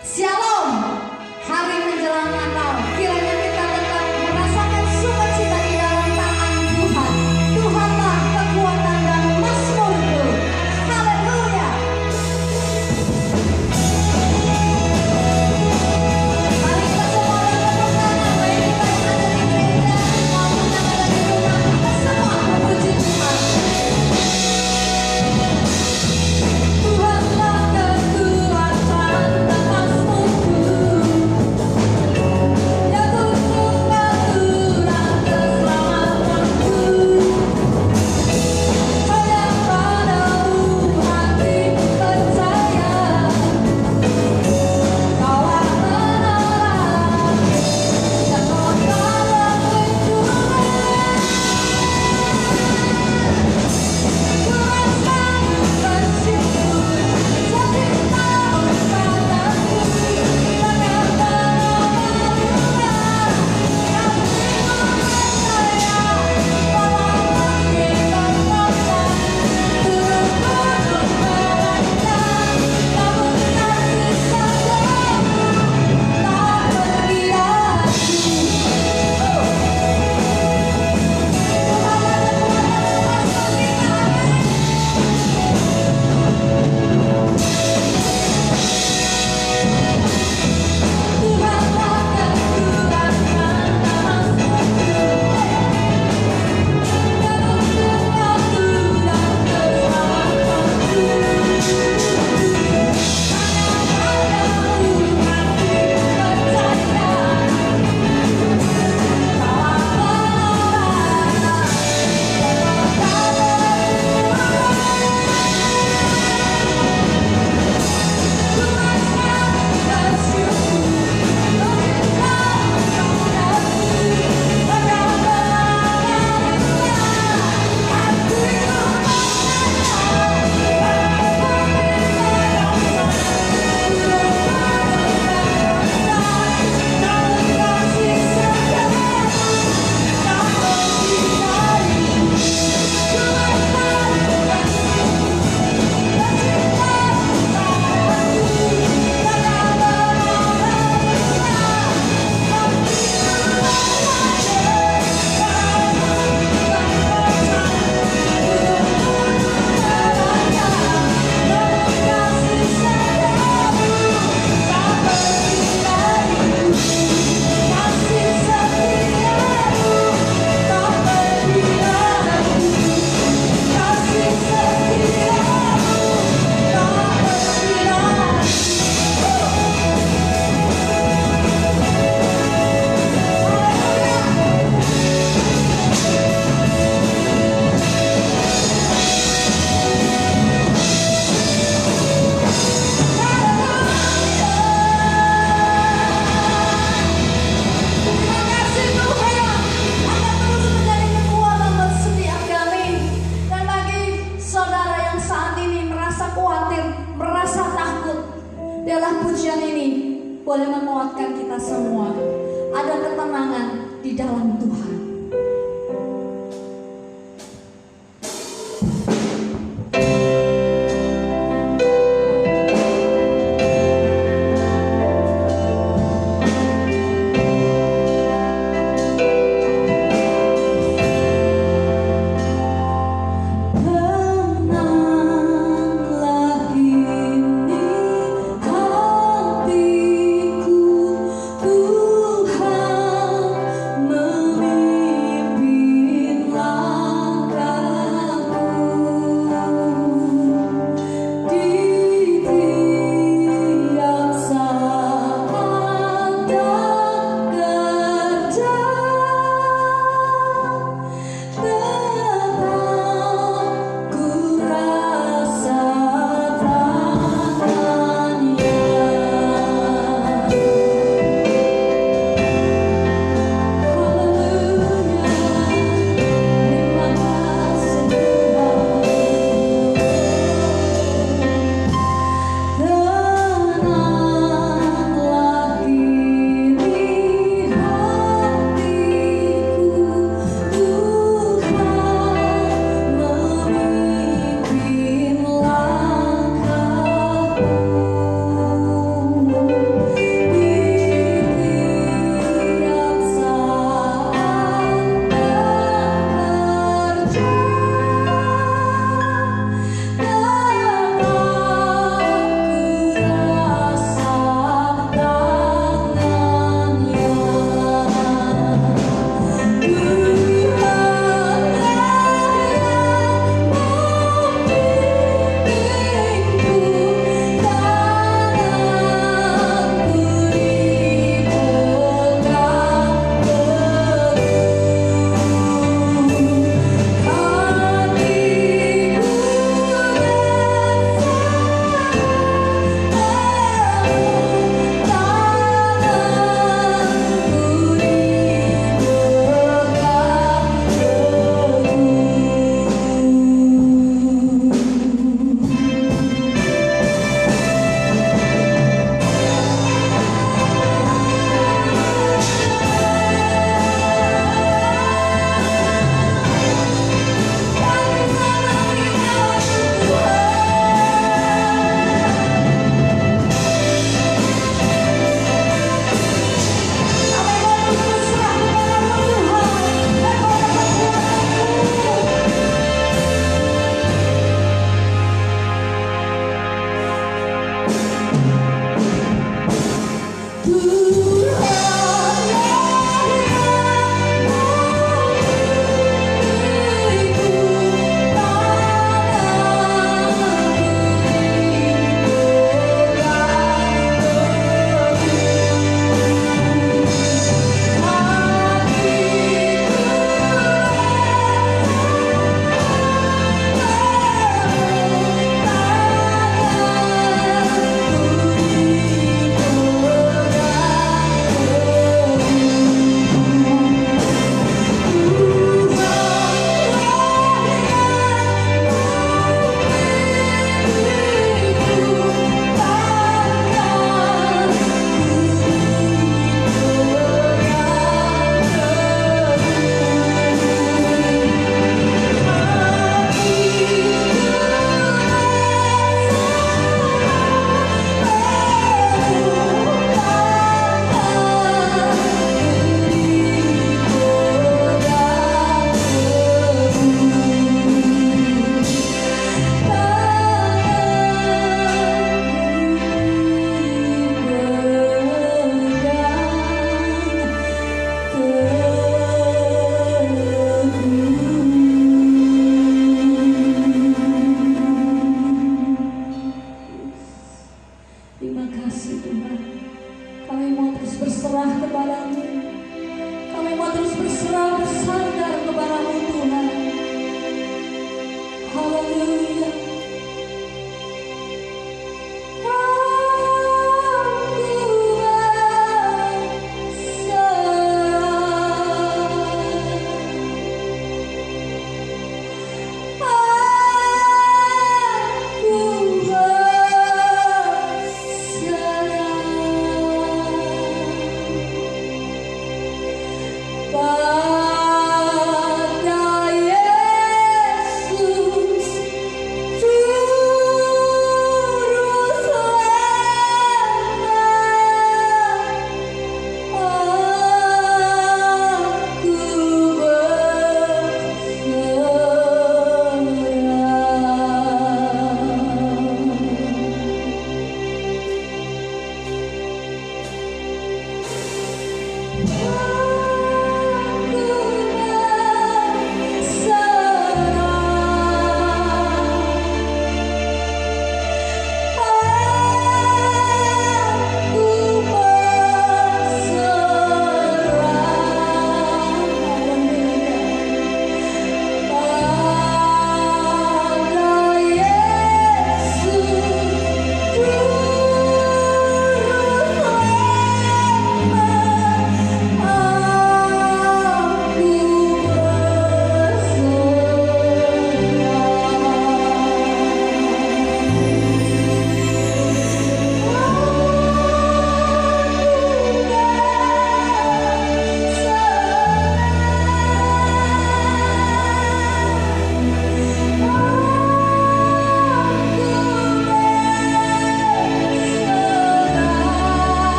Shalom. Hari menjelang Natal, kiranya kita tetap merasakan sukacita di dalam tangan Tuhan. Tuhanlah kekuatan dan mazmurku. Haleluya. Mari kita semua bertepuk tangan, baik kita yang ada di gereja maupun yang ada di rumah. Kita semua memuji Tuhan. Tuhanlah kekuatan dan mazmurku. Biarlah pujian ini boleh menguatkan kita semua. Ada ketenangan di dalam Tuhan. Tuhan memberi Terima kasih Tuhan. Kami mau terus berserah kepadamu. Kami mau terus berserah bersandar kepadamu Tuhan. Haleluya.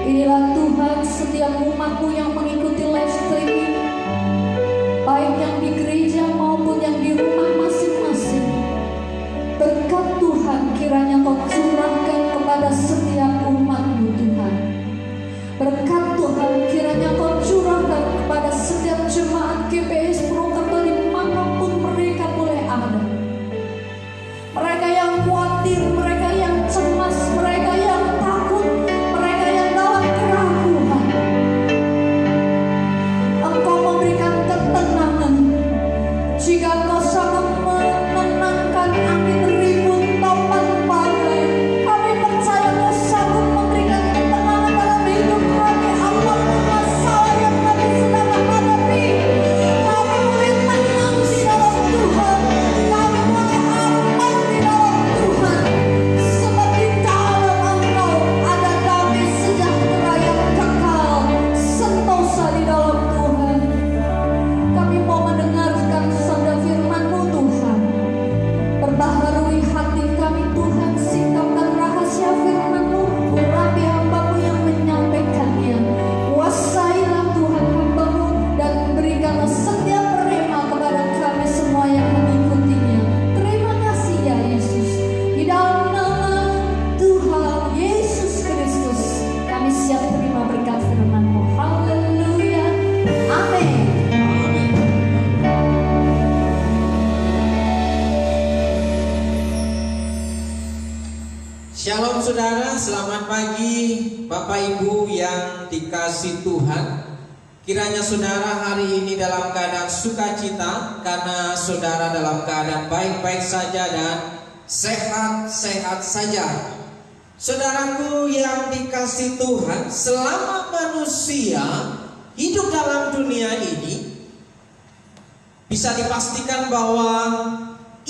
Inilah Tuhan setiap umat-Mu yang mengikuti live streaming, baik yang di gereja maupun yang di rumah masing-masing. Berkat Tuhan kiranya Kau curahkan kepada setiap umat-Mu Tuhan. Berkat Tuhan kiranya Kau curahkan kepada setiap jemaat GBS Purwokerto dimanapun mereka boleh ada. Mereka yang khawatir, mereka yang cemas, mereka yang takut, mereka yang dalam keraguan, Engkau memberikan ketenangan. Jika Engkau sanggup menenangkan angin ribut topan badai, kami percaya Engkau sanggup memberikan ketenangan dalam hidup kami apapun masalah yang kami sedang hadapi. Kami boleh tenang di dalam Tuhan, kami boleh aman di dalam Tuhan, sebab di dalam Engkau ada damai sejahtera yang kekal, sentosa di dalam Tuhan. Kami mau mendengarkan sabda firman-Mu Tuhan. Perbaharui hati kami Tuhan, singkapkan rahasia firman-Mu, urapi hamba-Mu yang menyampaikannya. Kuasailah Tuhan hamba-Mu dan berikanlah setiap rema kepada kami semua yang mengikutinya. Terima kasih ya Yesus. Di dalam nama Tuhan Yesus Kristus kami siap terima berkat firman-Mu. Haleluya. Amin. Shalom saudara, selamat pagi Bapak Ibu yang dikasih Tuhan. Kiranya saudara hari ini dalam keadaan sukacita, karena saudara dalam keadaan baik-baik saja dan sehat-sehat saja. Saudaraku yang dikasih Tuhan, selama manusia hidup dalam dunia ini, bisa dipastikan bahwa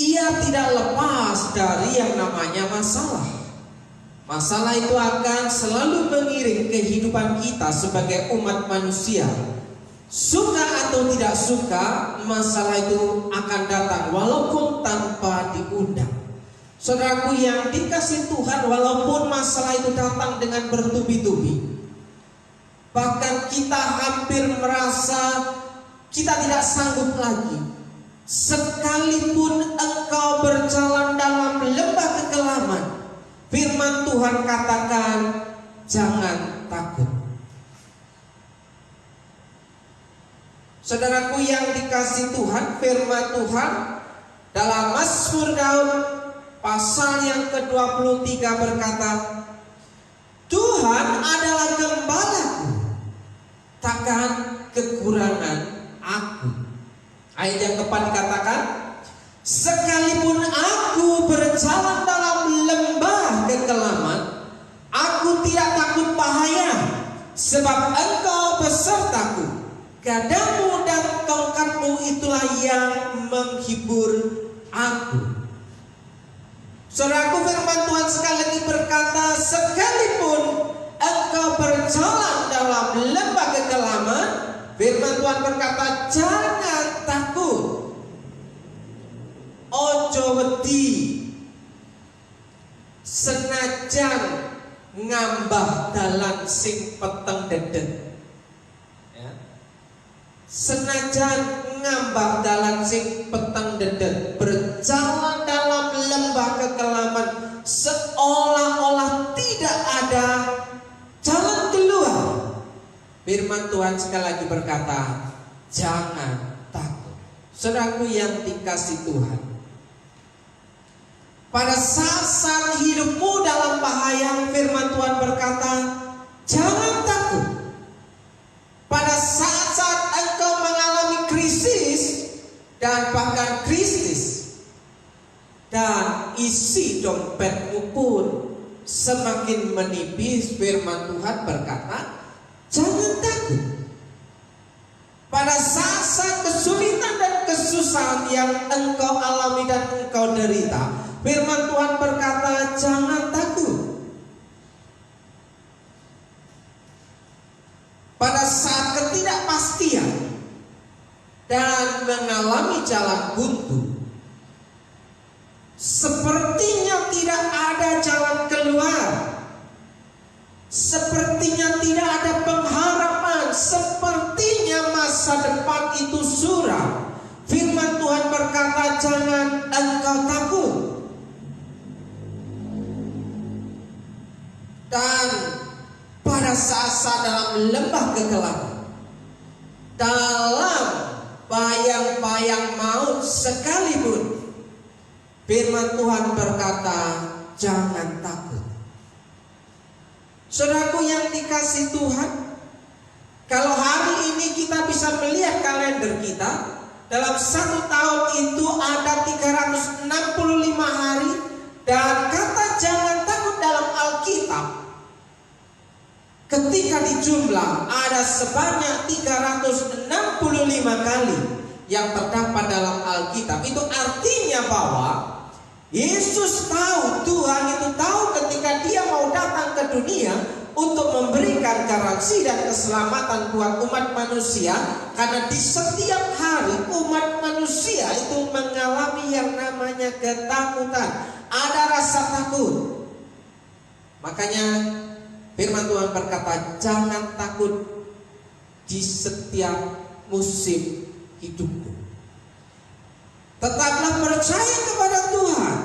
ia tidak lepas dari yang namanya masalah. Masalah itu akan selalu mengiring kehidupan kita sebagai umat manusia. Suka atau tidak suka, masalah itu akan datang walaupun tanpa diundang. Saudaraku yang dikasih Tuhan, walaupun masalah itu datang dengan bertubi-tubi, bahkan kita hampir merasa kita tidak sanggup lagi, sekalipun engkau berjalan dalam lembah kekelaman, firman Tuhan katakan, jangan takut. Saudaraku yang dikasih Tuhan, firman Tuhan dalam Mazmur Daud pasal yang ke-23 berkata, Tuhan adalah gembalaku, takkan kekurangan aku. Ayat yang keempat dikatakan, sekalipun aku berjalan dalam lembah kekelaman, aku tidak takut bahaya, sebab engkau besertaku. Gadamu dan tongkatmu itulah yang menghibur aku. Saudaraku, firman Tuhan sekali lagi berkata, sekalipun engkau berjalan dalam lembah kekelaman, firman Tuhan berkata, jangan takut. Ojo wedi, senajan ngambah dalan sing peteng dedet. Ya. Senajan ngambah dalan sing peteng dedet, berjalan dalam lembah kekelaman, seolah-olah tidak ada jalan keluar. Firman Tuhan sekali lagi berkata, jangan takut. Saudaraku yang dikasih Tuhan, pada saat hidupmu dalam bahaya, firman Tuhan berkata, jangan takut. Pada saat-saat engkau mengalami krisis dan bahkan krisis, dan isi dompetmu pun semakin menipis, firman Tuhan berkata, jangan takut. Pada saat-saat kesulitan dan kesusahan yang engkau alami dan engkau derita, firman Tuhan berkata, jangan takut. Pada saat ketidakpastian dan mengalami jalan buntu, sepertinya tidak ada jalan keluar, sepertinya tidak Dan pada saat-saat dalam lembah kegelapan, dalam bayang-bayang maut sekalipun, firman Tuhan berkata, jangan takut. Saudaraku yang dikasih Tuhan, kalau hari ini kita bisa melihat kalender kita, dalam satu tahun itu ada 365 hari, dan kata jangan takut dalam Alkitab ketika dijumlah ada sebanyak 365 kali yang terdapat dalam Alkitab. Itu artinya bahwa Yesus tahu, Tuhan itu tahu ketika dia mau datang ke dunia untuk memberikan garansi dan keselamatan buat umat manusia. Karena di setiap hari umat manusia itu mengalami yang namanya ketakutan, ada rasa takut. Makanya firman Tuhan berkata, jangan takut di setiap musim hidupmu. Tetaplah percaya kepada Tuhan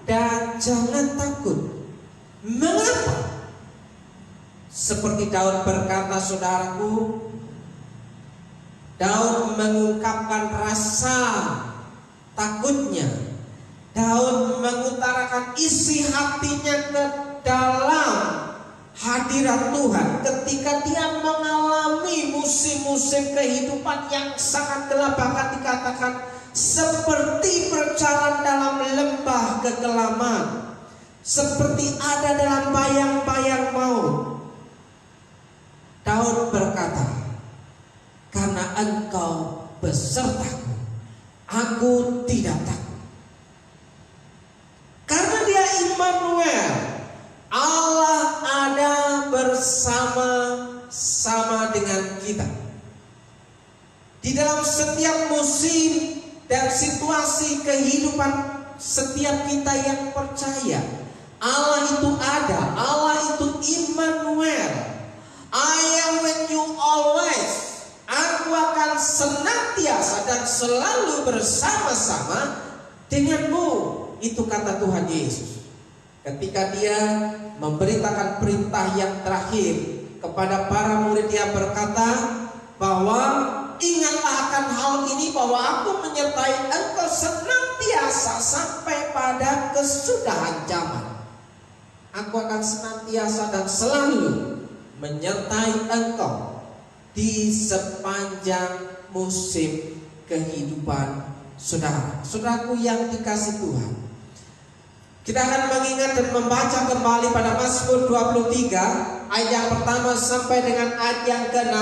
dan jangan takut. Mengapa? Seperti Daud berkata, saudaraku, Daud mengungkapkan rasa takutnya. Daud mengutarakan isi hatinya ke dalam hadirat Tuhan ketika dia mengalami musim-musim kehidupan yang sangat gelap, bahkan dikatakan seperti berjalan dalam lembah kegelapan, seperti ada dalam bayang-bayang maut. Daud berkata, karena Engkau besertaku, aku tidak takut. Karena dia Immanuel, Allah ada bersama-sama dengan kita. Di dalam setiap musim dan situasi kehidupan setiap kita yang percaya, Allah itu ada, Allah itu Immanuel. I am with you always. Aku akan senantiasa dan selalu bersama-sama denganmu. Itu kata Tuhan Yesus ketika dia memberitakan perintah yang terakhir kepada para murid. Dia berkata bahwa ingatlah akan hal ini, bahwa aku menyertai engkau senantiasa sampai pada kesudahan zaman. Aku akan senantiasa dan selalu menyertai engkau di sepanjang musim kehidupan saudara. Saudaraku yang dikasih Tuhan, kita akan mengingat dan membaca kembali pada Mazmur 23 ayat yang pertama sampai dengan ayat yang ke-6.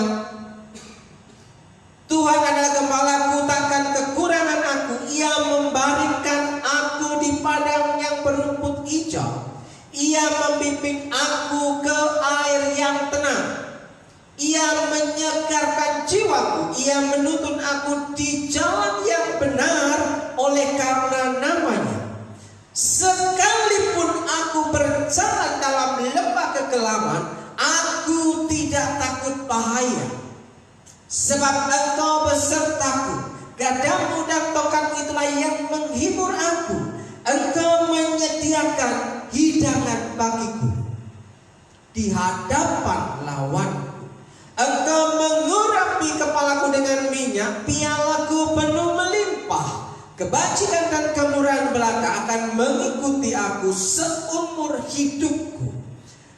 Tuhan adalah gembalaku, takkan kekurangan aku. Ia membaringkan aku di padang yang berumput hijau. Ia membimbing aku ke air yang tenang. Ia menyegarkan jiwaku. Ia menuntun aku di jalan yang benar oleh karena namanya. Sekalipun aku berjalan dalam lembah kegelapan, aku tidak takut bahaya. Sebab engkau besertaku, gadamu dan tongkatmu itulah yang menghibur aku. Engkau menyediakan hidangan bagiku di hadapan lawanku. Engkau mengurapi kepalaku dengan minyak, pialaku penuh melimpah. Kebajikan dan kemurahan belaka akan mengikuti aku seumur hidupku,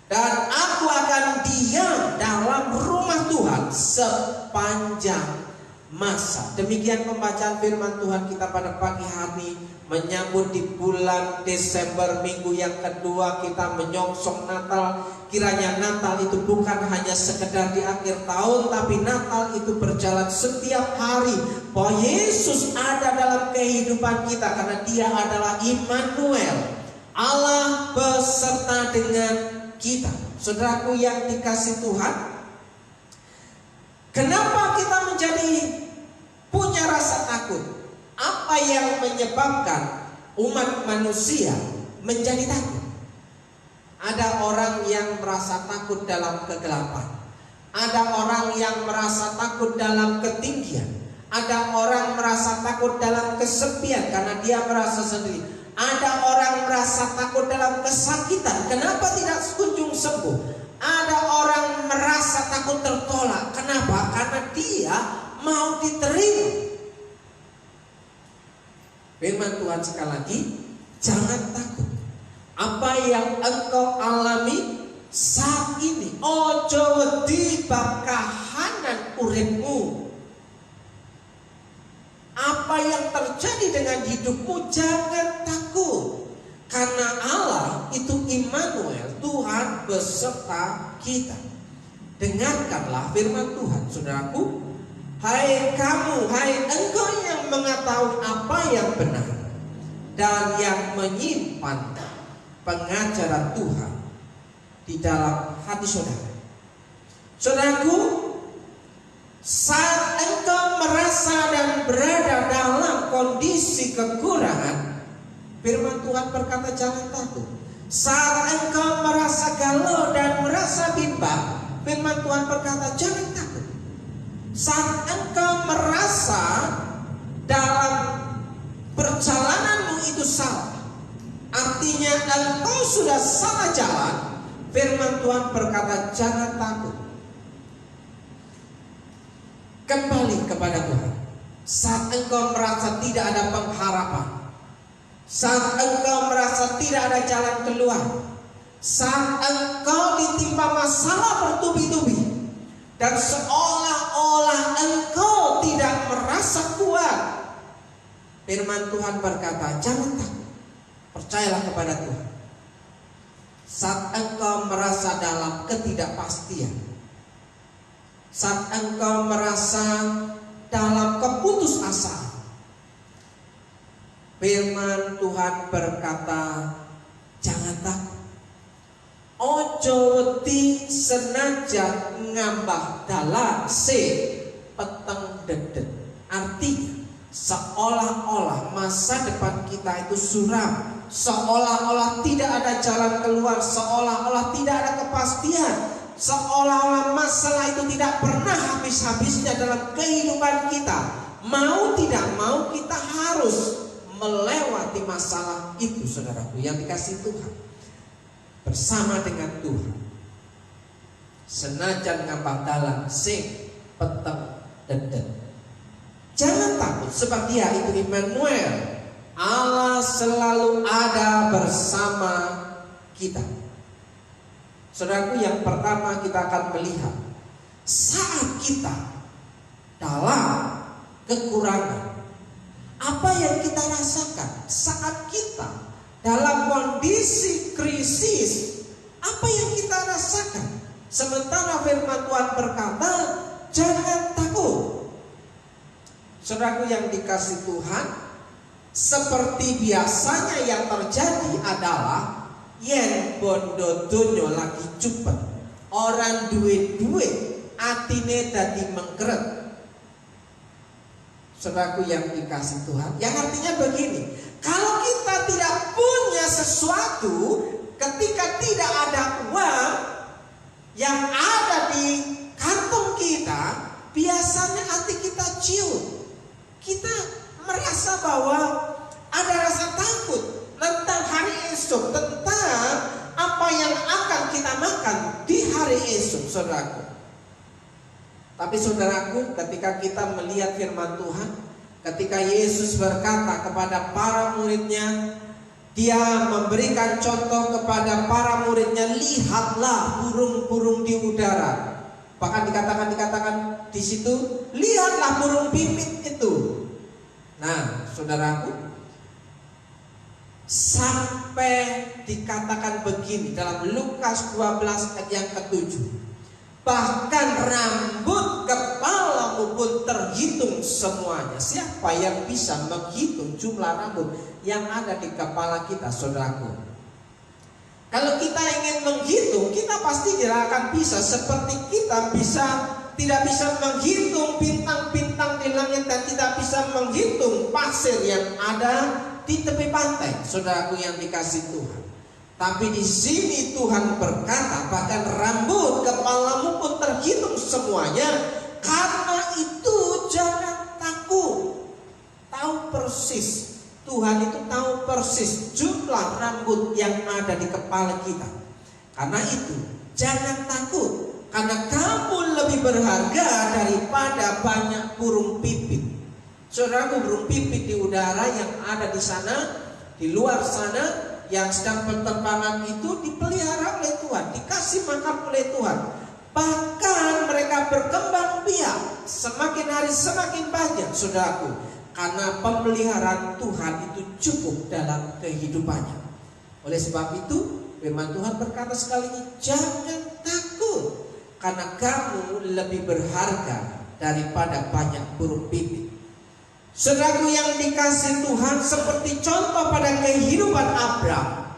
dan aku akan diam dalam rumah Tuhan sepanjang masa. Demikian pembacaan firman Tuhan kita pada pagi hari, menyambut di bulan Desember, minggu yang kedua kita menyongsong Natal. Kiranya Natal itu bukan hanya sekedar di akhir tahun, tapi Natal itu berjalan setiap hari, bahwa Yesus ada dalam kehidupan kita karena Dia adalah Immanuel, Allah beserta dengan kita. Saudaraku yang dikasih Tuhan, kenapa kita menjadi punya rasa takut? Apa yang menyebabkan umat manusia menjadi takut? Ada orang yang merasa takut dalam kegelapan. Ada orang yang merasa takut dalam ketinggian. Ada orang merasa takut dalam kesepian karena dia merasa sendiri. Ada orang merasa takut dalam kesakitan, kenapa tidak kunjung sembuh? Ada orang merasa takut tertolak, kenapa? Karena dia mau diterima. Firman Tuhan sekali lagi, jangan takut. Apa yang engkau alami saat ini, ojo wedi bab kahanan uripmu. Apa yang terjadi dengan hidupmu, jangan takut. Karena Allah itu Immanuel, Tuhan beserta kita. Dengarkanlah firman Tuhan, saudaraku. Hai kamu, hai engkau yang mengetahui apa yang benar dan yang menyimpan pengajaran Tuhan di dalam hati saudara. Saudaraku, saat engkau merasa dan berada dalam kondisi kekurangan, firman Tuhan berkata jangan takut. Saat engkau merasa galau dan merasa bimbang, firman Tuhan berkata jangan takut. Saat engkau merasa dalam perjalananmu itu salah, artinya engkau sudah salah jalan, firman Tuhan berkata jangan takut. Kembali kepada Tuhan. Saat engkau merasa tidak ada pengharapan, saat engkau merasa tidak ada jalan keluar, saat engkau ditimpa masalah bertubi-tubi dan seolah-olah engkau tidak merasa kuat, firman Tuhan berkata jangan takut, percayalah kepada Tuhan. Saat engkau merasa dalam ketidakpastian, saat engkau merasa dalam keputusasaan, firman Tuhan berkata jangan takut. Ojo wedi senajan ngambah dalan se peteng dedet. Artinya seolah-olah masa depan kita itu suram, seolah-olah tidak ada jalan keluar, seolah-olah tidak ada kepastian, seolah-olah masalah itu tidak pernah habis-habisnya dalam kehidupan kita. Mau tidak mau kita harus melewati masalah itu, saudaraku yang dikasihi Tuhan, bersama dengan Tuhan. Senajan ngambah dalan sing peteng dedet. Jangan takut, sebab Dia itu Immanuel, Allah selalu ada bersama kita. Saudaraku, yang pertama kita akan melihat saat kita dalam kekurangan, apa yang kita rasakan. Saat kita dalam kondisi krisis, apa yang kita rasakan. Sementara firman Tuhan berkata jangan takut. Saudaraku yang dikasihi Tuhan, seperti biasanya yang terjadi adalah yen bondo donya lagi cepet, orang duit-duit atine dadi mengkeret. Saudaraku yang dikasihi Tuhan, yang artinya begini, kalau kita tidak punya sesuatu, ketika tidak ada uang yang ada di kantong kita, biasanya hati kita ciut. Kita merasa bahwa ada rasa takut tentang hari esok, tentang apa yang akan kita makan di hari esok, saudaraku. Tapi saudaraku, ketika kita melihat firman Tuhan, ketika Yesus berkata kepada para muridnya, Dia memberikan contoh kepada para muridnya, lihatlah burung-burung di udara. Bahkan dikatakan di situ, lihatlah burung pipit itu. Nah, saudaraku, sampai dikatakan begini dalam Lukas 12 ayat yang ke-7. Bahkan rambut kepalamu pun terhitung semuanya. Siapa yang bisa menghitung jumlah rambut yang ada di kepala kita, saudaraku? Kalau kita ingin menghitung, kita pasti tidak akan bisa. Seperti kita tidak bisa menghitung bintang-bintang di langit dan tidak bisa menghitung pasir yang ada di tepi pantai, saudaraku yang dikasihi Tuhan. Tapi di sini Tuhan berkata, bahkan rambut kepalamu pun terhitung semuanya. Karena itu jangan takut. Tahu persis, Tuhan itu tahu persis jumlah rambut yang ada di kepala kita. Karena itu, jangan takut, karena kamu lebih berharga daripada banyak burung pipit. Saudaraku, burung pipit di udara yang ada di sana, di luar sana, yang sedang berterbangan itu dipelihara oleh Tuhan, dikasih makan oleh Tuhan. Bahkan mereka berkembang biak, semakin hari semakin banyak, saudaraku. Karena pemeliharaan Tuhan itu cukup dalam kehidupannya. Oleh sebab itu, firman Tuhan berkata sekali lagi, jangan takut, karena kamu lebih berharga daripada banyak burung pipit. Saudaraku yang dikasih Tuhan, seperti contoh pada kehidupan Abraham.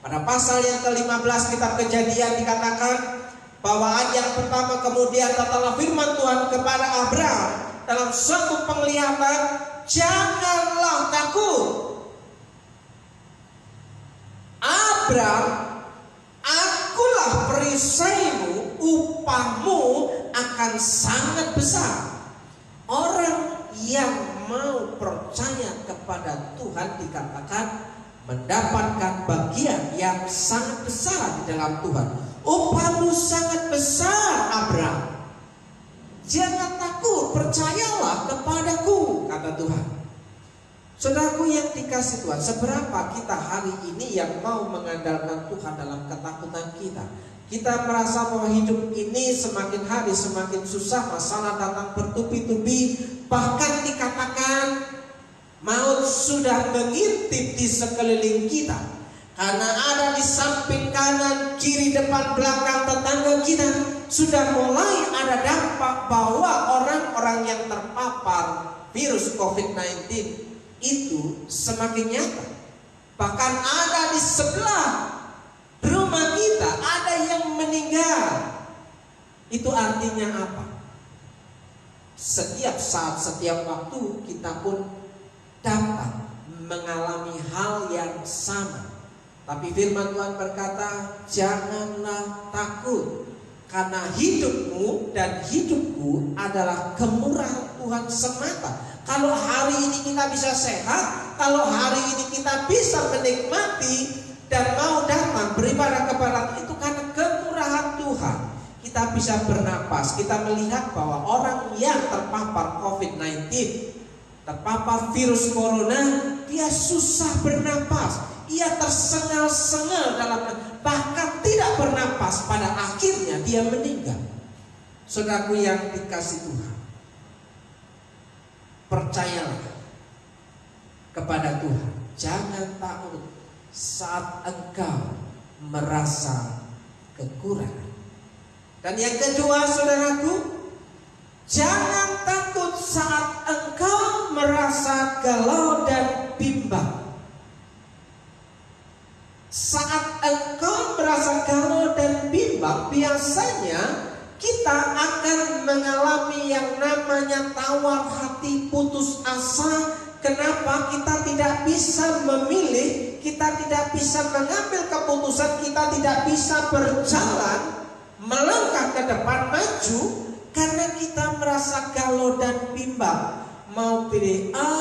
Pada pasal yang ke-15 kitab Kejadian dikatakan bahwa ayat yang pertama, kemudian datanglah firman Tuhan kepada Abraham dalam suatu penglihatan, janganlah takut. Abraham, akulah perisaimu, upahmu akan sangat besar. Orang yang mau percaya kepada Tuhan dikatakan mendapatkan bagian yang sangat besar di dalam Tuhan. Upahmu sangat besar, Abraham. Jangan takut, percayalah kepadaku, kata Tuhan. Saudaraku yang dikasih Tuhan, seberapa kita hari ini yang mau mengandalkan Tuhan dalam ketakutan kita? Kita merasa bahwa hidup ini semakin hari semakin susah, masalah datang bertubi-tubi. Bahkan dikatakan maut sudah mengintip di sekeliling kita. Karena ada di samping kanan, kiri, depan, belakang tetangga kita sudah mulai ada dampak bahwa orang-orang yang terpapar virus COVID-19 itu semakin nyata. Bahkan ada di sebelah rumah kita ada yang meninggal. Itu artinya apa? Setiap saat, setiap waktu kita pun dapat mengalami hal yang sama. Tapi firman Tuhan berkata, janganlah takut, karena hidupmu dan hidupku adalah kemurahan Tuhan semata. Kalau hari ini kita bisa sehat, kalau hari ini kita bisa menikmati dan mau datang beribadah kepada itu karena kemurahan Tuhan. Kita bisa bernapas. Kita melihat bahwa orang yang terpapar COVID-19, terpapar virus corona, dia susah bernapas. Ia tersengal-sengal dalam, bahkan tidak bernapas. Pada akhirnya dia meninggal. Saudaraku yang dikasih Tuhan, percayalah kepada Tuhan. Jangan takut saat engkau merasa kekurangan. Dan yang kedua, saudaraku, jangan takut saat engkau merasa galau dan bimbang. Saat engkau merasa galau dan bimbang, biasanya kita akan mengalami yang namanya tawar hati, putus asa. Kenapa kita tidak bisa memilih, kita tidak bisa mengambil keputusan, kita tidak bisa berjalan melangkah ke depan maju karena kita merasa galau dan bimbang. Mau pilih A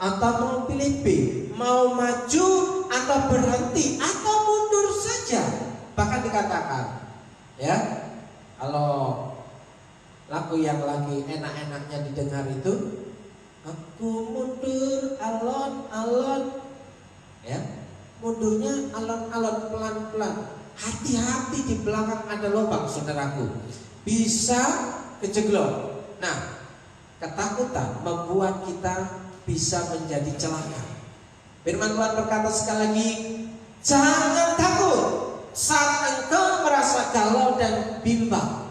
atau mau pilih B, mau maju atau berhenti atau mundur saja. Bahkan dikatakan, ya, kalau lagu yang lagi enak-enaknya didengar itu, aku mundur alon-alon, ya, mundurnya alon-alon pelan-pelan. Hati-hati di belakang ada lubang, saudaraku, bisa kejeglot. Nah, ketakutan membuat kita bisa menjadi celaka. Firman Tuhan berkata sekali lagi, jangan takut saat engkau merasa galau dan bimbang.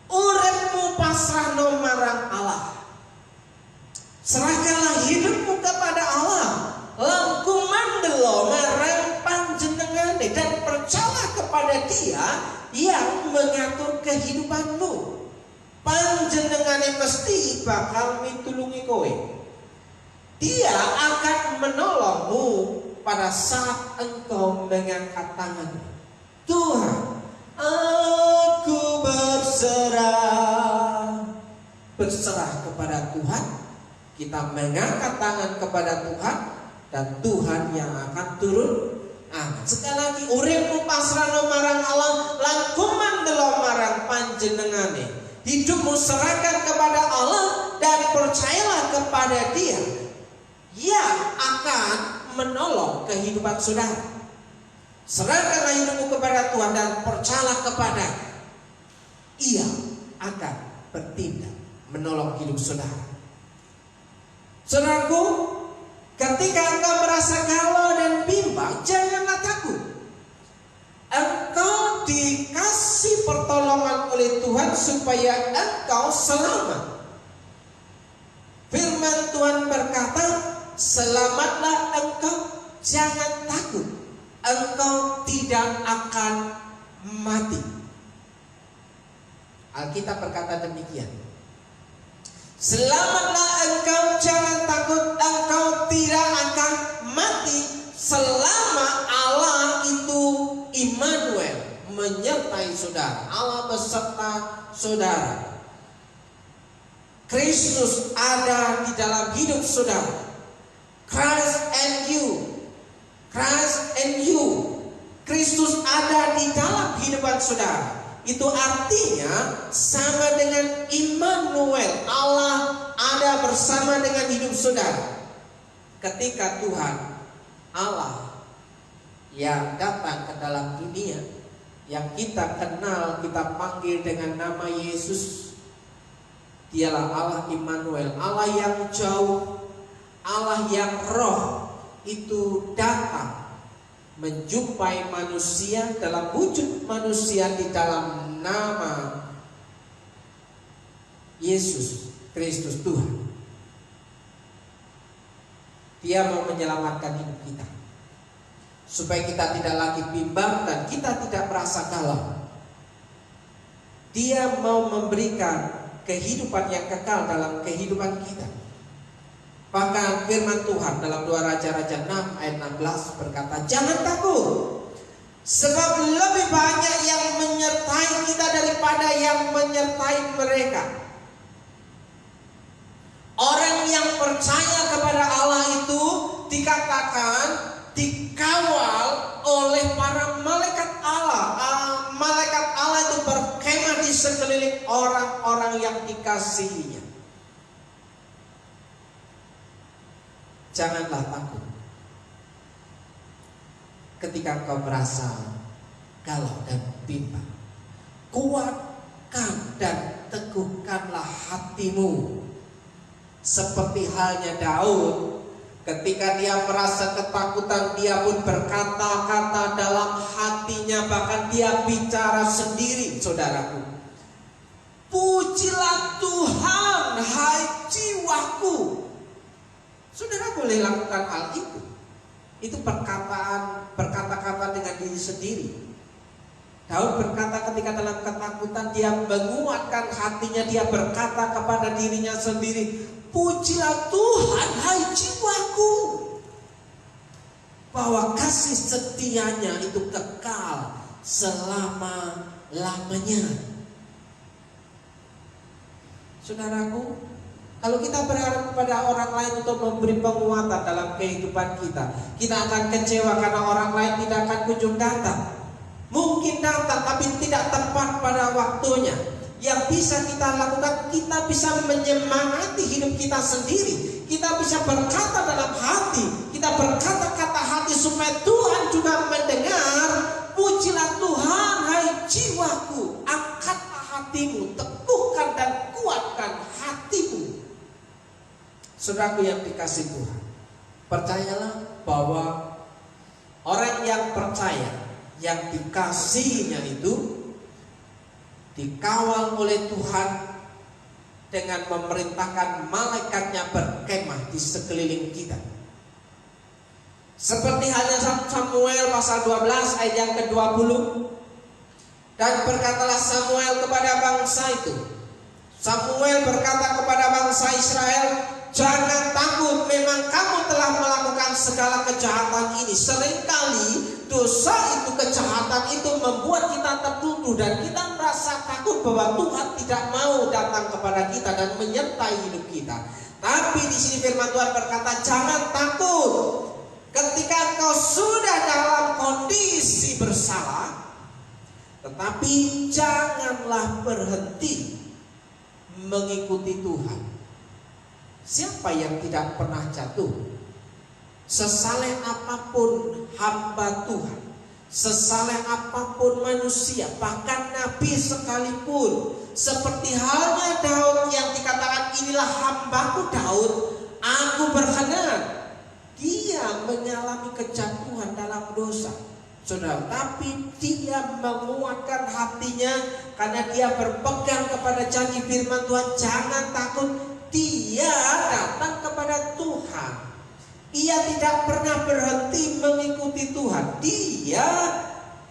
Uripmu pasrahno marang Allah. Serahkanlah hidupmu kepada Allah. Langkung mandelo marang panjenengane dan percaya kepada Dia yang mengatur kehidupanmu. Panjenengane mesti bakal mitulungi kowe. Dia akan menolongmu pada saat engkau mengangkat tanganmu. Tuhan, aku berserah kepada Tuhan. Kita mengangkat tangan kepada Tuhan, dan Tuhan yang akan turun. Sekali lagi, uripmu pasrahno marang Allah lan kumandelo marang panjenengane. Hidupmu serahkan kepada Allah dan percayalah kepada Dia yang akan menolong kehidupan saudara. Serahkanlah hidupmu kepada Tuhan dan percayalah kepada Ia akan bertindak menolong hidup saudara. Saudaraku, ketika engkau merasa galau dan bimbang, janganlah takut. Engkau dikasih pertolongan oleh Tuhan supaya engkau selamat. Firman Tuhan berkata, selamatlah engkau, jangan takut. Engkau tidak akan mati. Alkitab berkata demikian. Selamatlah engkau, jangan takut, engkau tidak akan mati selama Allah itu Immanuel menyertai saudara. Allah beserta saudara. Kristus ada di dalam hidup saudara. Christ and you. Christ and you. Kristus ada di dalam kehidupan saudara. Itu artinya sama dengan Immanuel. Allah ada bersama dengan hidup saudara. Ketika Tuhan Allah yang datang ke dalam dunia, yang kita kenal, kita panggil dengan nama Yesus, Dialah Allah Immanuel, Allah yang jauh, Allah yang roh itu datang menjumpai manusia dalam wujud manusia di dalam nama Yesus Kristus Tuhan. Dia mau menyelamatkan hidup kita supaya kita tidak lagi bimbang dan kita tidak merasa galau. Dia mau memberikan kehidupan yang kekal dalam kehidupan kita. Bahkan firman Tuhan dalam 2 Raja-Raja 6 ayat 16 berkata, jangan takut, sebab lebih banyak yang menyertai kita daripada yang menyertai mereka. Orang yang percaya kepada Allah itu dikatakan dikawal oleh para malaikat Allah. Malaikat Allah itu berkemah di sekeliling orang-orang yang dikasihinya. Janganlah takut ketika engkau merasa galau dan bimbang. Kuatkan dan teguhkanlah hatimu. Seperti halnya Daud, ketika dia merasa ketakutan, dia pun berkata-kata dalam hatinya, bahkan dia bicara sendiri, saudaraku. Pujilah Tuhan, hai jiwaku. Saudara boleh lakukan hal itu. Itu berkata-kata dengan diri sendiri. Daud berkata ketika dalam ketakutan, dia menguatkan hatinya, dia berkata kepada dirinya sendiri, pujilah Tuhan, hai jiwaku, bahwa kasih setianya itu kekal selama-lamanya. Saudaraku, kalau kita berharap kepada orang lain untuk memberi penguatan dalam kehidupan kita, kita akan kecewa karena orang lain tidak akan kunjung datang. Mungkin datang tapi tidak tepat pada waktunya. Yang bisa kita lakukan, kita bisa menyemangati hidup kita sendiri. Kita bisa berkata dalam hati, kita berkata-kata hati supaya Tuhan juga mendengar. Pujilah Tuhan, hai jiwaku, angkatlah hatimu, teguhkan dan kuatkan hatimu. Saudaraku yang dikasih Tuhan, percayalah bahwa orang yang percaya, yang dikasihinya itu dikawal oleh Tuhan dengan memerintahkan malaikatnya berkemah di sekeliling kita. Seperti halnya Samuel pasal 12 ayat yang ke-20. Dan berkatalah Samuel kepada bangsa itu. Samuel berkata kepada bangsa Israel, jangan takut, memang kamu telah melakukan segala kejahatan ini. Seringkali dosa itu, kejahatan itu membuat kita tertuduh dan kita merasa takut bahwa Tuhan tidak mau datang kepada kita dan menyertai hidup kita. Tapi di sini firman Tuhan berkata, jangan takut. ketika engkau sudah dalam kondisi bersalah, tetapi janganlah berhenti mengikuti Tuhan. Siapa yang tidak pernah jatuh? Sesaleh apapun hamba Tuhan, sesaleh apapun manusia, bahkan nabi sekalipun, seperti halnya Daud yang dikatakan inilah hambaku Daud, aku berkenan. Dia mengalami kejatuhan dalam dosa, saudara, tapi dia menguatkan hatinya karena dia berpegang kepada janji firman Tuhan. Jangan takut, dia datang kepada Tuhan. Ia tidak pernah berhenti mengikuti Tuhan. Dia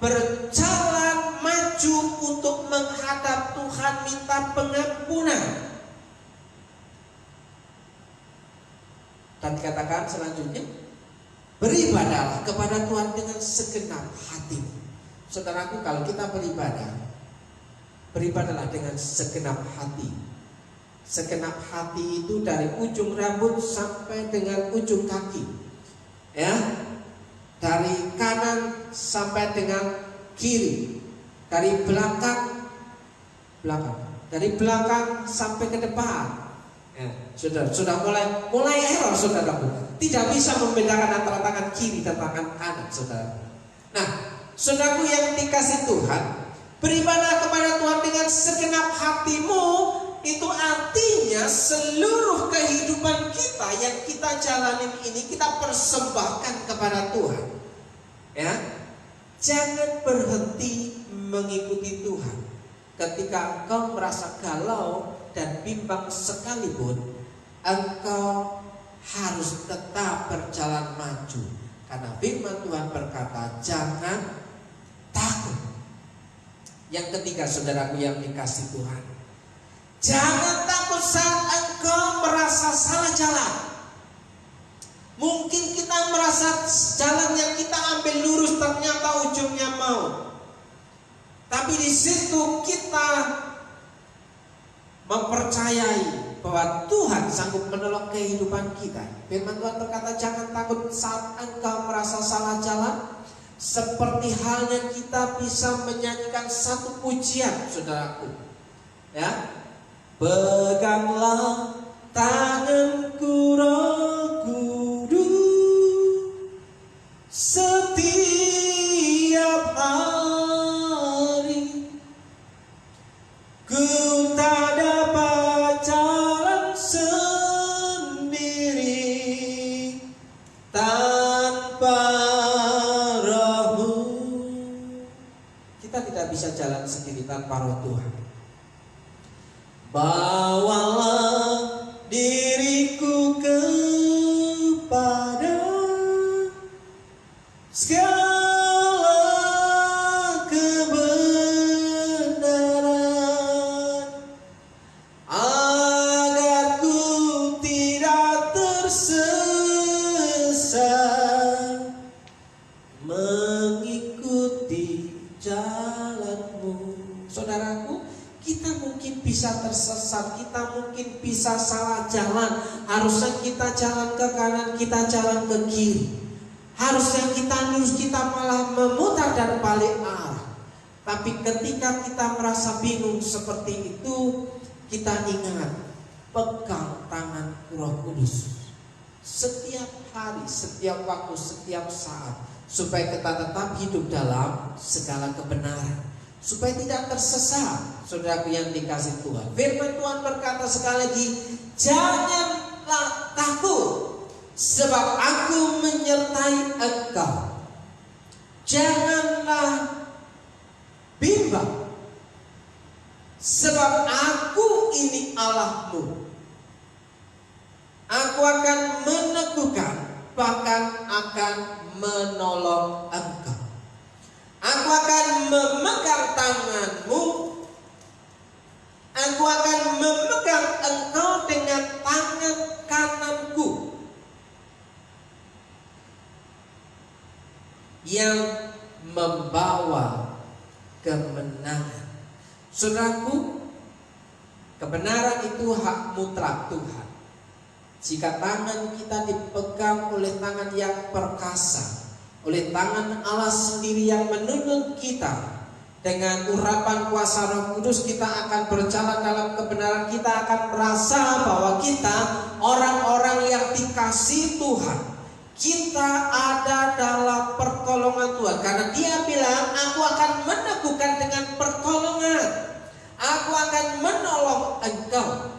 berjalan maju untuk menghadap Tuhan, minta pengampunan. Dan dikatakan selanjutnya, beribadahlah kepada Tuhan dengan segenap hati. Saudaraku, kalau kita beribadah, beribadahlah dengan segenap hati. Segenap hati itu dari ujung rambut sampai dengan ujung kaki, ya, dari kanan sampai dengan kiri, dari belakang, dari belakang sampai ke depan. Ya, sudah mulai error, saudaraku. Tidak bisa membedakan antara tangan kiri dan tangan kanan, saudara. Nah, saudaraku yang dikasih Tuhan, beribadah kepada Tuhan dengan segenap hatimu. Itu artinya seluruh kehidupan kita yang kita jalanin ini kita persembahkan kepada Tuhan. Ya, jangan berhenti mengikuti Tuhan. Ketika engkau merasa galau dan bimbang sekalipun, engkau harus tetap berjalan maju. Karena firman Tuhan berkata, jangan takut. Yang ketiga, saudaraku yang dikasih Tuhan, jangan takut saat engkau merasa salah jalan. Mungkin kita merasa jalan yang kita ambil lurus ternyata ujungnya mau. Tapi di situ kita mempercayai bahwa Tuhan sanggup menolong kehidupan kita. Firman Tuhan berkata, jangan takut saat engkau merasa salah jalan. Seperti halnya kita bisa menyanyikan satu pujian, saudaraku. Ya, peganglah tanganku Roh Kudus setiap hari, ku tak dapat jalan sendiri tanpa Roh-Mu. Kita tidak bisa jalan sendiri tanpa Roh Tuhan. Bawalah diriku kepada segala kebenaran, agar ku tidak tersesat mengikuti jalan-Mu. Saudaraku, kita mungkin bisa tersesat, kita mungkin bisa salah jalan. Harusnya kita jalan ke kanan, kita jalan ke kiri. Harusnya kita lurus, kita malah memutar dan balik arah. Tapi ketika kita merasa bingung seperti itu, kita ingat, pegang tangan Roh Kudus setiap hari, setiap waktu, setiap saat, supaya kita tetap hidup dalam segala kebenaran, supaya tidak tersesat. Saudaraku yang dikasih Tuhan, firman Tuhan berkata sekali lagi, janganlah takut, sebab aku menyertai engkau. Janganlah bimbang, sebab aku ini Allah-Mu. Aku akan meneguhkan, bahkan akan menolong engkau. Aku akan memegang tanganmu. Aku akan memegang engkau dengan tangan kananku yang membawa kemenangan. Saudaraku, kebenaran itu hak mutlak Tuhan. Jika tangan kita dipegang oleh tangan yang perkasa, oleh tangan Allah sendiri yang menuntun kita, dengan urapan kuasa Roh Kudus kita akan berjalan dalam kebenaran. Kita akan merasa bahwa kita orang-orang yang dikasihi Tuhan. Kita ada dalam pertolongan Tuhan, karena Dia bilang, aku akan meneguhkan dengan pertolongan, aku akan menolong engkau.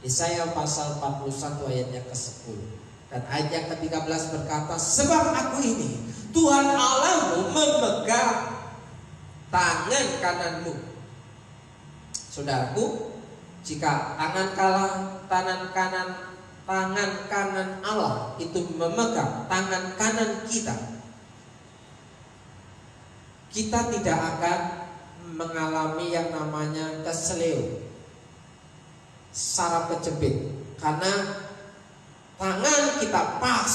Yesaya pasal 41 ayatnya ke-10 dan ayat yang ke-13 berkata, sebab aku ini Tuhan Allahmu memegang tangan kananmu. Saudaraku, jika tangan kanan Allah itu memegang tangan kanan kita, kita tidak akan mengalami yang namanya keseleo, saraf kejepit, karena tangan kita pas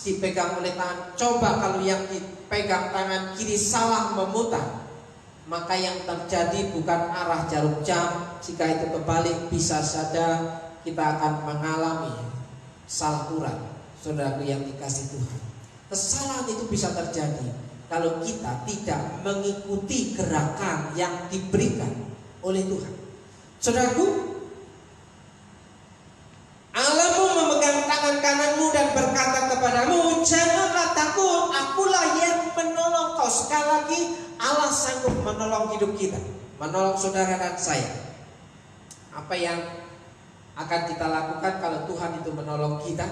dipegang oleh tangan. Coba kalau yang dipegang tangan kiri salah memutar, maka yang terjadi bukan arah jarum jam. Jika itu kebalik, bisa saja kita akan mengalami salah urat. Saudaraku yang dikasih Tuhan, kesalahan itu bisa terjadi kalau kita tidak mengikuti gerakan yang diberikan oleh Tuhan. Saudaraku, Allahmu memegang tangan kananmu dan berkata kepadamu, janganlah takut, akulah yang menolong kau. Sekali lagi, Allah sanggup menolong hidup kita, menolong saudara dan saya. Apa yang akan kita lakukan kalau Tuhan itu menolong kita?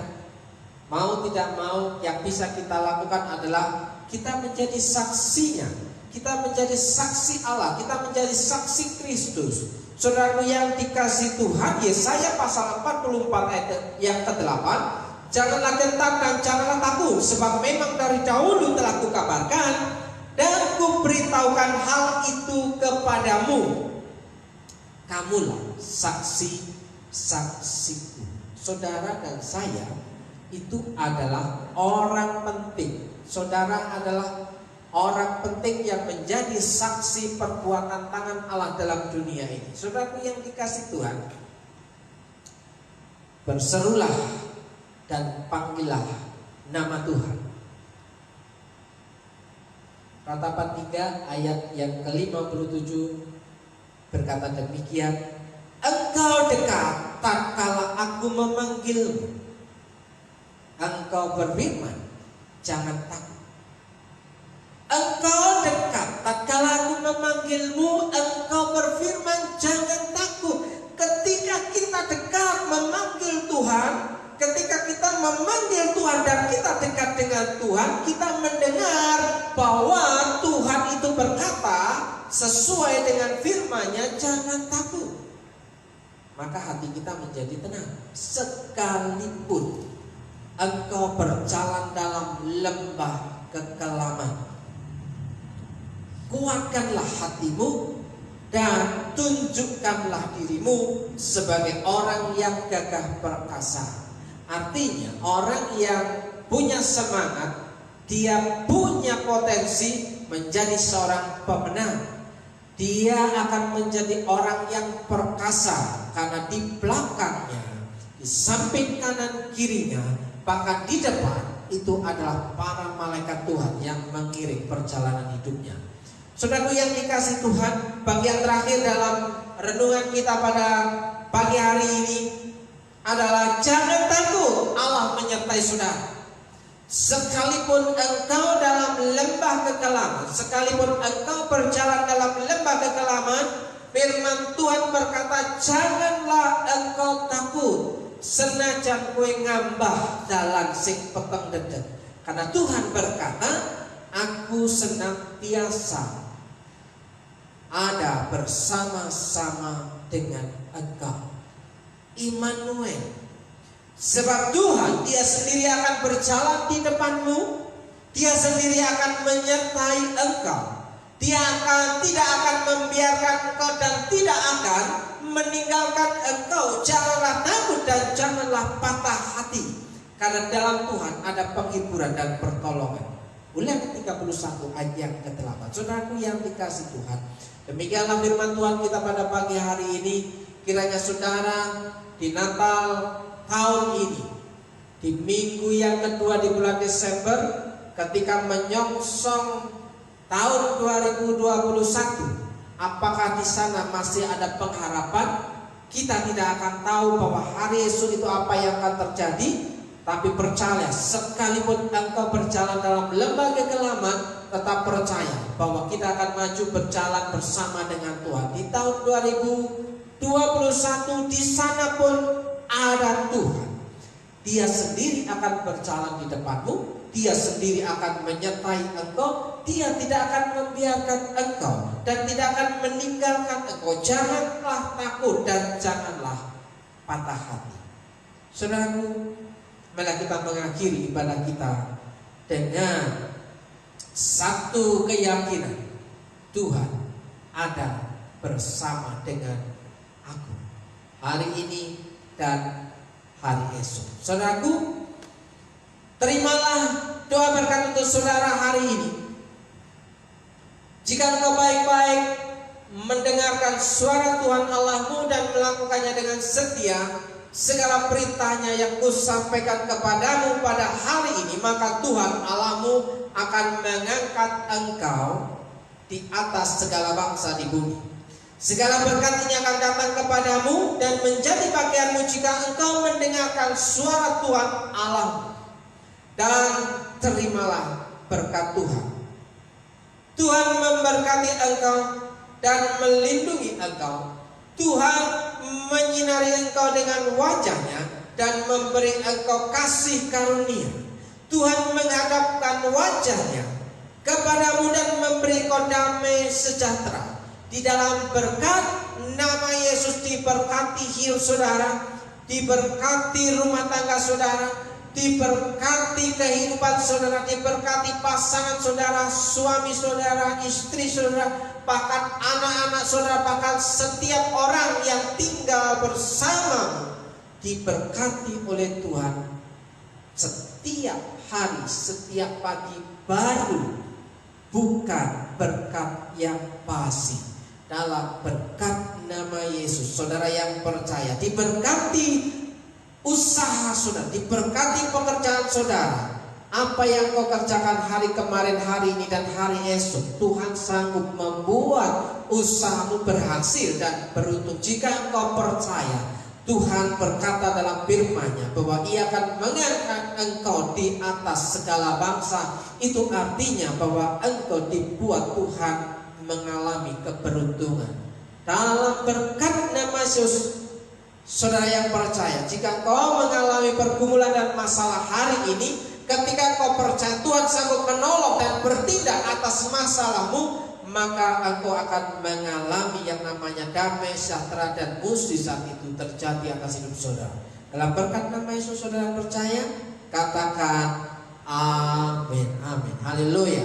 Mau tidak mau, yang bisa kita lakukan adalah kita menjadi saksinya. Kita menjadi saksi Allah, kita menjadi saksi Kristus. Saudaraku yang dikasih Tuhan, Yesaya pasal 44 ayat yang ke-8, janganlah gentar dan janganlah takut, sebab memang dari dahulu telah kukabarkan dan kuberitahukan hal itu kepadamu. Kamulah saksi-saksiku. Saudara dan saya itu adalah orang penting. Saudara adalah orang penting yang menjadi saksi perbuatan tangan Allah dalam dunia ini. Saudaraku yang dikasih Tuhan, berserulah dan panggillah nama Tuhan. Ratapan 3 ayat yang ke-57 berkata demikian, engkau dekat tatkala aku memanggilmu. Engkau berfirman, jangan takut. Engkau dekat tatkala aku memanggilmu, engkau berfirman, jangan takut. Ketika kita dekat memanggil Tuhan, ketika kita memanggil Tuhan dan kita dekat dengan Tuhan, kita mendengar bahwa Tuhan itu berkata sesuai dengan firman-Nya, jangan takut. Maka hati kita menjadi tenang. Sekalipun engkau berjalan dalam lembah kekelaman, kuatkanlah hatimu dan tunjukkanlah dirimu sebagai orang yang gagah perkasa. Artinya orang yang punya semangat, dia punya potensi menjadi seorang pemenang. Dia akan menjadi orang yang perkasa karena di belakangnya, di samping kanan kirinya, bahkan di depan itu adalah para malaikat Tuhan yang mengiring perjalanan hidupnya. Saudaraku yang dikasih Tuhan, bagian terakhir dalam renungan kita pada pagi hari ini adalah jangan takut, Allah menyertai saudara. Sekalipun engkau dalam lembah kekelaman, sekalipun engkau berjalan dalam lembah kekelaman, firman Tuhan berkata, janganlah engkau takut, senajan kowe ngambah dalan sing peteng dedek. Karena Tuhan berkata, aku senantiasa ada bersama-sama dengan engkau. Immanuel. Sebab Tuhan, Dia sendiri akan berjalan di depanmu. Dia sendiri akan menyertai engkau. Dia tidak akan membiarkan engkau dan tidak akan meninggalkan engkau. Janganlah takut dan janganlah patah hati, karena dalam Tuhan ada penghiburan dan pertolongan. Ulangan 31 ayat yang ke-8. Saudaraku yang dikasih Tuhan, demikianlah firman Tuhan kita pada pagi hari ini. Kiranya saudara di Natal tahun ini, di minggu yang kedua di bulan Desember, ketika menyongsong tahun 2021, apakah di sana masih ada pengharapan? Kita tidak akan tahu bahwa hari esok itu apa yang akan terjadi, tapi percaya, sekalipun engkau berjalan dalam lembah kegelapan, tetap percaya bahwa kita akan maju berjalan bersama dengan Tuhan. Di tahun 2021 di sana pun ada Tuhan. Dia sendiri akan berjalan di depanmu, Dia sendiri akan menyertai engkau, Dia tidak akan membiarkan engkau dan tidak akan meninggalkan engkau. Janganlah takut dan janganlah patah hati. Saudaraku, mari kita mengakhiri ibadah kita dengan satu keyakinan, Tuhan ada bersama dengan aku hari ini dan hari esok. Saudaraku, terimalah doa berkat untuk saudara hari ini. Jika engkau baik-baik mendengarkan suara Tuhan Allahmu dan melakukannya dengan setia, segala perintahnya yang kusampaikan kepadamu pada hari ini, maka Tuhan Allahmu akan mengangkat engkau di atas segala bangsa di bumi. Segala berkat ini akan datang kepadamu dan menjadi bagianmu jika engkau mendengarkan suara Tuhan Allahmu. Dan terimalah berkat Tuhan. Tuhan memberkati engkau dan melindungi engkau. Tuhan menyinari engkau dengan wajahnya dan memberi engkau kasih karunia. Tuhan menghadapkan wajahnya kepadamu dan memberi engkau damai sejahtera. Di dalam berkat nama Yesus diberkati hidup saudara, diberkati rumah tangga saudara, diberkati kehidupan saudara, diberkati pasangan saudara, suami saudara, istri saudara, bahkan anak-anak saudara, bahkan setiap orang yang tinggal bersamamu diberkati oleh Tuhan setiap hari, setiap pagi baru, bukan berkat yang pasti. Dalam berkat nama Yesus, saudara yang percaya diberkati usaha saudara, diberkati pekerjaan saudara. Apa yang kau kerjakan hari kemarin, hari ini dan hari esok, Tuhan sanggup membuat usahamu berhasil dan beruntung. Jika engkau percaya, Tuhan berkata dalam firman-Nya bahwa Ia akan mengangkat engkau di atas segala bangsa. Itu artinya bahwa engkau dibuat Tuhan mengalami keberuntungan. Dalam berkat nama Yesus, saudara yang percaya, jika kau mengalami pergumulan dan masalah hari ini, ketika kau percaya Tuhan sanggup menolong dan bertindak atas masalahmu, maka engkau akan mengalami yang namanya damai sejahtera dan mukjizat itu terjadi atas hidup saudara. Dalam berkat nama Yesus, saudara percaya, katakan amin, amin, haleluya.